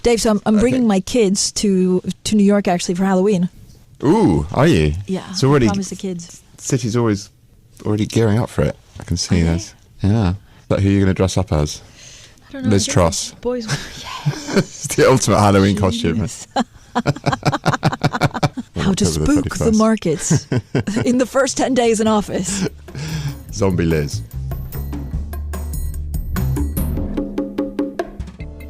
Dave, so I'm bringing my kids to New York, actually, for Halloween. Ooh, are you? Yeah, it's already, I promised the kids. City's already gearing up for it. I can see this. Yeah. But who are you going to dress up as? I don't know. Liz Truss. Boys. It's the ultimate Halloween costume. How to spook the markets in the first 10 days in office. Zombie Liz.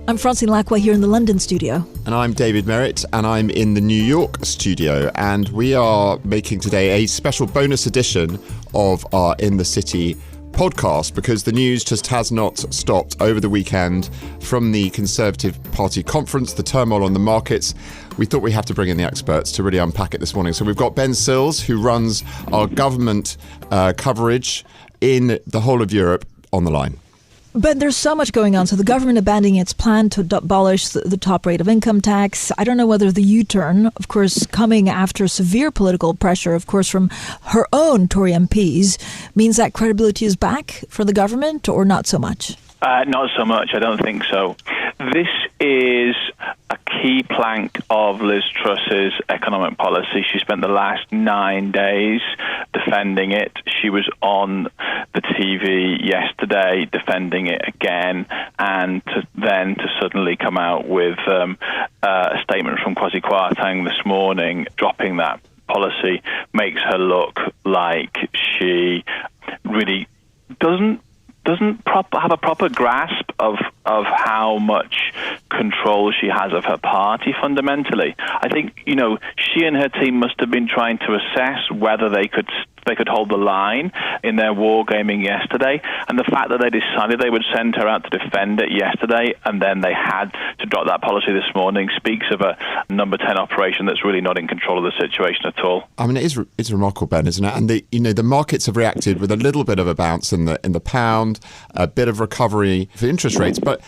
I'm Francine Lacqua here in the London studio. And I'm David Merritt, and I'm in the New York studio. And we are making today a special bonus edition of our In the City podcast, because the news just has not stopped over the weekend from the Conservative Party conference, the turmoil on the markets. We thought we have to bring in the experts to really unpack it this morning. So we've got Ben Sills, who runs our government coverage in the whole of Europe, on the line. But there's so much going on. So the government abandoning its plan to abolish the top rate of income tax. I don't know whether the U-turn, of course, coming after severe political pressure, of course, from her own Tory MPs, means that credibility is back for the government, or not so much? Not so much. I don't think so. This is a key plank of Liz Truss's economic policy. She spent the last 9 days defending it. She was on the TV yesterday defending it again, and to suddenly come out with a statement from Kwasi Kwarteng this morning dropping that policy makes her look like she really doesn't have a proper grasp of how much control she has of her party fundamentally. I think, she and her team must have been trying to assess whether they could hold the line in their wargaming yesterday, and the fact that they decided they would send her out to defend it yesterday and then they had to drop that policy this morning speaks of a number 10 operation that's really not in control of the situation at all. I mean, it's remarkable, Ben, isn't it? And the markets have reacted with a little bit of a bounce in the pound, a bit of recovery for interest rates, but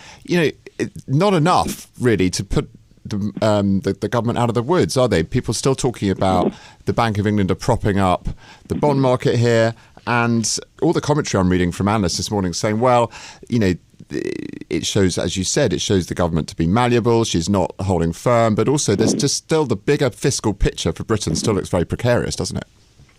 not enough really to put the government out of the woods, are they? People still talking about the Bank of England are propping up the bond market here, and all the commentary I'm reading from analysts this morning saying, well, it shows, as you said, it shows the government to be malleable. She's not holding firm, but also there's just still the bigger fiscal picture for Britain still looks very precarious, doesn't it?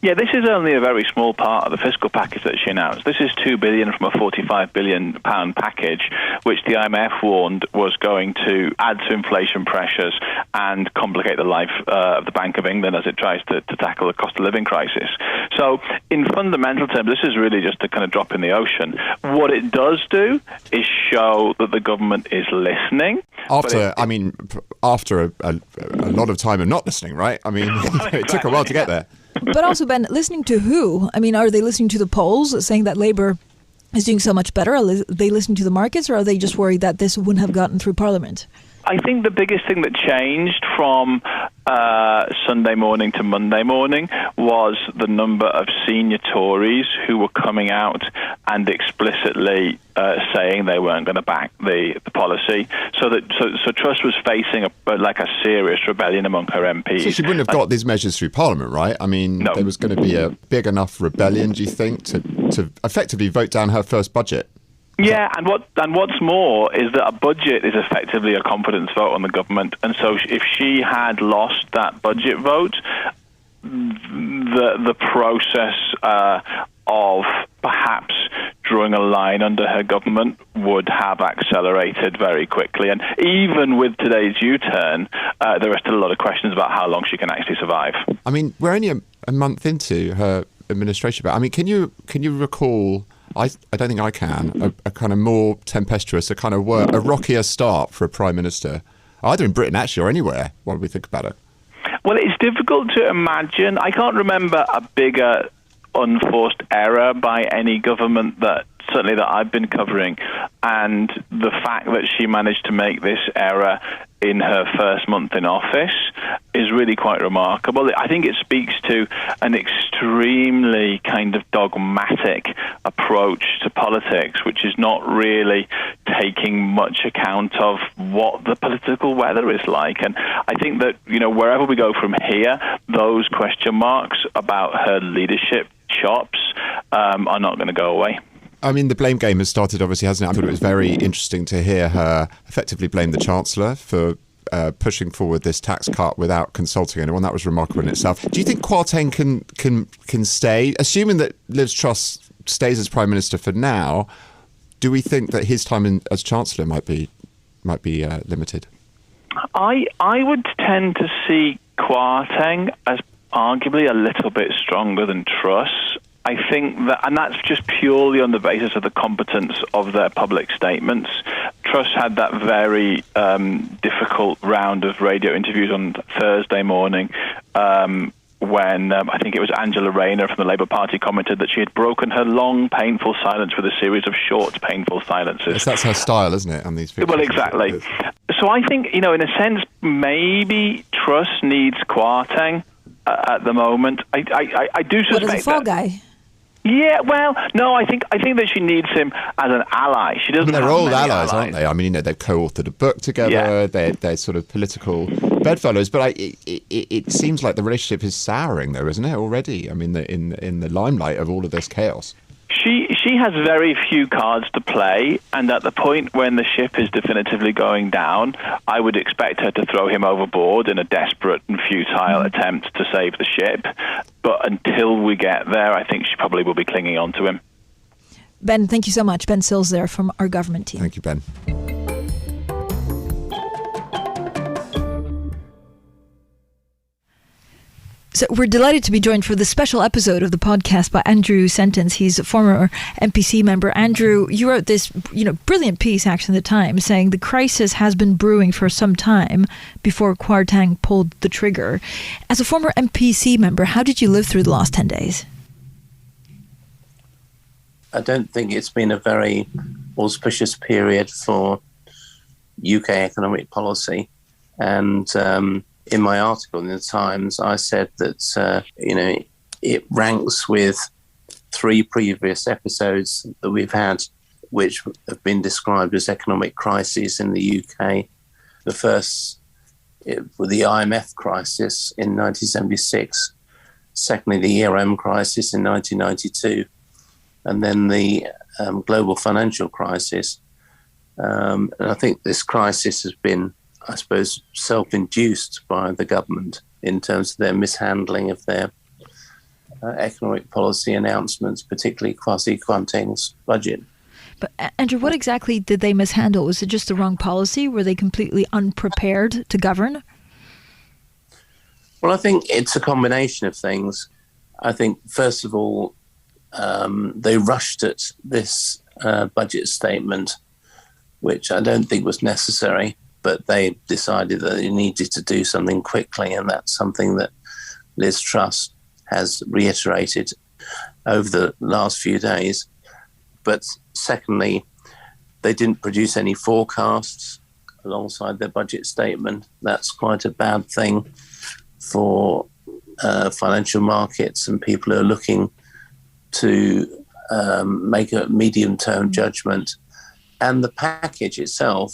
Yeah, this is only a very small part of the fiscal package that she announced. This is £2 billion from a £45 billion package, which the IMF warned was going to add to inflation pressures and complicate the life of the Bank of England as it tries to tackle the cost of living crisis. So, in fundamental terms, this is really just a kind of drop in the ocean. What it does do is show that the government is listening. After a lot of time of not listening, right? I mean, it took a while to get there. But also, Ben, listening to who? I mean, are they listening to the polls saying that Labour is doing so much better? Are they listening to the markets, or are they just worried that this wouldn't have gotten through Parliament? I think the biggest thing that changed from Sunday morning to Monday morning was the number of senior Tories who were coming out and explicitly saying they weren't going to back the policy. So Truss was facing a serious rebellion among her MPs. So she wouldn't have got these measures through Parliament, right? I mean, no. There was going to be a big enough rebellion, do you think, to effectively vote down her first budget? Yeah, and what's more is that a budget is effectively a confidence vote on the government, and so if she had lost that budget vote, the process of perhaps drawing a line under her government would have accelerated very quickly. And even with today's U-turn, there are still a lot of questions about how long she can actually survive. I mean, we're only a month into her administration, but I mean, can you recall? I don't think I can. A kind of more tempestuous, a rockier start for a prime minister, either in Britain actually or anywhere. What do we think about it? Well, it's difficult to imagine. I can't remember a bigger unforced error by any government that I've been covering, and the fact that she managed to make this error in her first month in office is really quite remarkable. I think it speaks to an extremely kind of dogmatic approach to politics, which is not really taking much account of what the political weather is like. And I think that, wherever we go from here, those question marks about her leadership chops are not going to go away. I mean, the blame game has started, obviously, hasn't it? I thought it was very interesting to hear her effectively blame the Chancellor for pushing forward this tax cut without consulting anyone. That was remarkable in itself. Do you think Kwarteng can stay? Assuming that Liz Truss stays as Prime Minister for now, do we think that his time as Chancellor might be limited? I would tend to see Kwarteng as arguably a little bit stronger than Truss. I think that, and that's just purely on the basis of the competence of their public statements. Truss had that very difficult round of radio interviews on Thursday morning when I think it was Angela Rayner from the Labour Party commented that she had broken her long, painful silence with a series of short, painful silences. Yes, that's her style, isn't it, on these people? Well, exactly. So I think, in a sense, maybe Truss needs Kwarteng at the moment. I do suspect What is a fall guy? Yeah, well, no, I think that she needs him as an ally. She doesn't. They're old allies, aren't they? I mean, they've co-authored a book together. Yeah. They're sort of political bedfellows. But it seems like the relationship is souring, though, isn't it? Already, I mean, in the limelight of all of this chaos. She has very few cards to play, and at the point when the ship is definitively going down, I would expect her to throw him overboard in a desperate and futile attempt to save the ship. But until we get there, I think she probably will be clinging on to him. Ben, thank you so much. Ben Sills there from our government team. Thank you, Ben. So we're delighted to be joined for this special episode of the podcast by Andrew Sentance. He's a former MPC member. Andrew, you wrote this, brilliant piece actually in the Times saying the crisis has been brewing for some time before Kwarteng pulled the trigger. As a former MPC member, how did you live through the last 10 days? I don't think it's been a very auspicious period for UK economic policy. And in my article in the Times, I said that, it ranks with three previous episodes that we've had, which have been described as economic crises in the UK. The first, with the IMF crisis in 1976. Secondly, the ERM crisis in 1992. And then the global financial crisis. And I think this crisis has been, I suppose, self-induced by the government in terms of their mishandling of their economic policy announcements, particularly Kwasi Kwarteng's budget. But Andrew, what exactly did they mishandle? Was it just the wrong policy? Were they completely unprepared to govern? Well, I think it's a combination of things. I think, first of all, they rushed at this budget statement, which I don't think was necessary. But they decided that they needed to do something quickly, and that's something that Liz Truss has reiterated over the last few days. But secondly, they didn't produce any forecasts alongside their budget statement. That's quite a bad thing for financial markets and people who are looking to make a medium-term judgment. And the package itself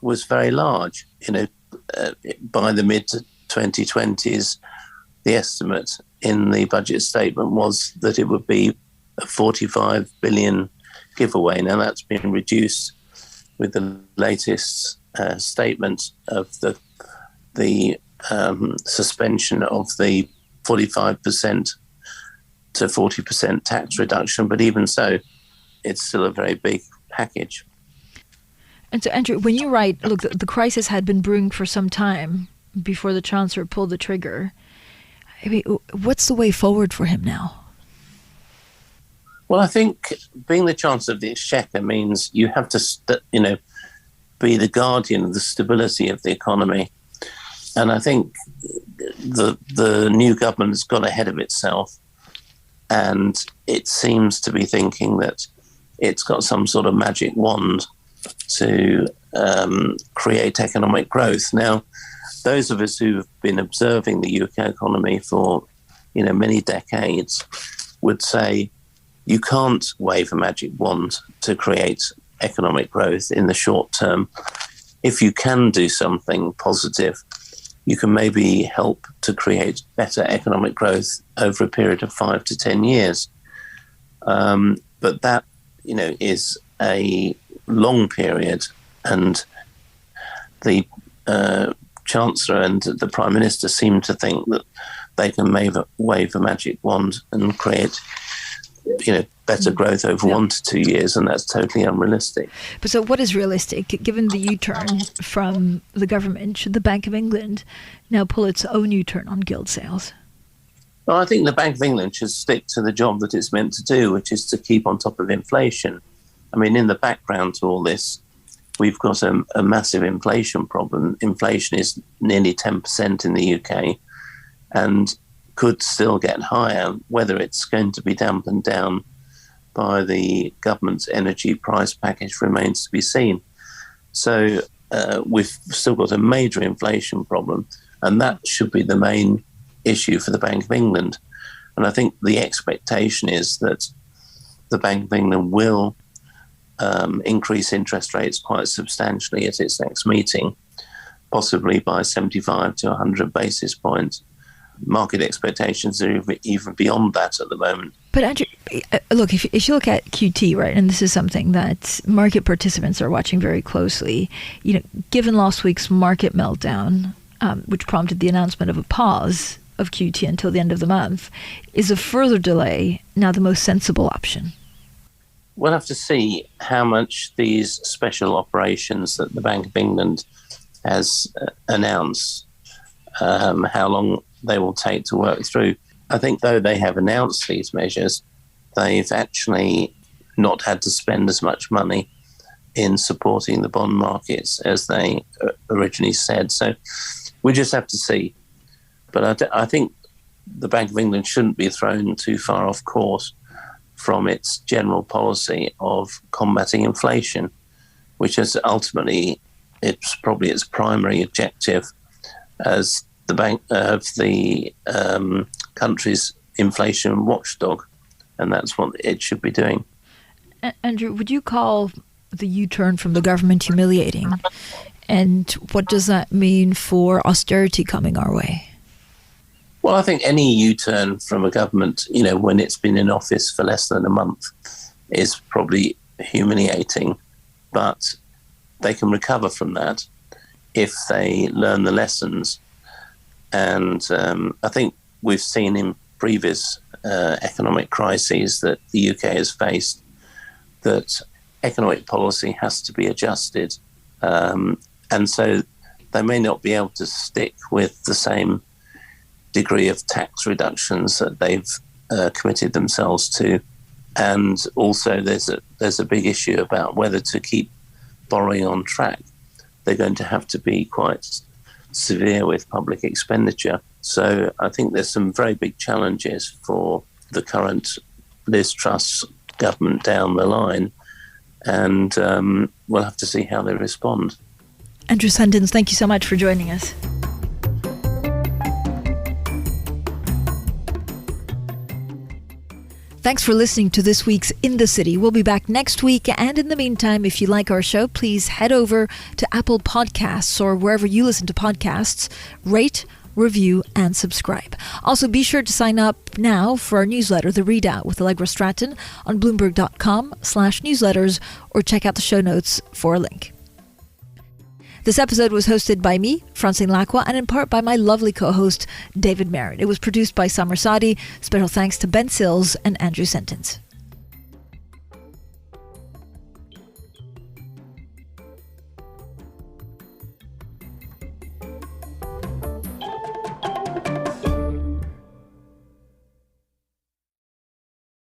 was very large. By the mid-2020s, the estimate in the budget statement was that it would be a 45 billion giveaway. Now that's been reduced with the latest statement of the suspension of the 45% to 40% tax reduction. But even so, it's still a very big package. And so, Andrew, when you write, look, the crisis had been brewing for some time before the Chancellor pulled the trigger. I mean, what's the way forward for him now? Well, I think being the Chancellor of the Exchequer means you have to, be the guardian of the stability of the economy. And I think the new government's got ahead of itself, and it seems to be thinking that it's got some sort of magic wand to create economic growth. Now, those of us who have been observing the UK economy for, many decades would say you can't wave a magic wand to create economic growth in the short term. If you can do something positive, you can maybe help to create better economic growth over a period of 5 to 10 years. But that is a long period, and the Chancellor and the Prime Minister seem to think that they can wave a magic wand and create, better growth over 1 to 2 years, and that's totally unrealistic. But so what is realistic? Given the U-turn from the government, should the Bank of England now pull its own U-turn on gilt sales? Well, I think the Bank of England should stick to the job that it's meant to do, which is to keep on top of inflation. I mean, in the background to all this, we've got a massive inflation problem. Inflation is nearly 10% in the UK and could still get higher. Whether it's going to be dampened down by the government's energy price package remains to be seen. So we've still got a major inflation problem, and that should be the main issue for the Bank of England. And I think the expectation is that the Bank of England will increase interest rates quite substantially at its next meeting, possibly by 75 to 100 basis points. Market expectations are even beyond that at the moment. But Andrew, look, if you look at QT, right, and this is something that market participants are watching very closely, given last week's market meltdown, which prompted the announcement of a pause of QT until the end of the month, is a further delay now the most sensible option? We'll have to see how much these special operations that the Bank of England has announced, how long they will take to work through. I think though they have announced these measures, they've actually not had to spend as much money in supporting the bond markets as they originally said. So we just have to see. But I think the Bank of England shouldn't be thrown too far off course from its general policy of combating inflation, which is ultimately, it's probably its primary objective as the bank of the country's inflation watchdog, and that's what it should be doing. Andrew, would you call the U-turn from the government humiliating? And what does that mean for austerity coming our way? Well, I think any U-turn from a government, when it's been in office for less than a month, is probably humiliating. But they can recover from that if they learn the lessons. And I think we've seen in previous economic crises that the UK has faced that economic policy has to be adjusted. And so they may not be able to stick with the same degree of tax reductions that they've committed themselves to. And also there's a big issue about whether to keep borrowing on track. They're going to have to be quite severe with public expenditure. So I think there's some very big challenges for the current Liz Truss government down the line. And we'll have to see how they respond. Andrew Sentance, thank you so much for joining us. Thanks for listening to this week's In the City. We'll be back next week. And in the meantime, if you like our show, please head over to Apple Podcasts or wherever you listen to podcasts, rate, review, and subscribe. Also, be sure to sign up now for our newsletter, The Readout with Allegra Stratton, on Bloomberg.com/newsletters, or check out the show notes for a link. This episode was hosted by me, Francine Lacqua, and in part by my lovely co-host, David Merritt. It was produced by Summer Sadi. Special thanks to Ben Sills and Andrew Sentance.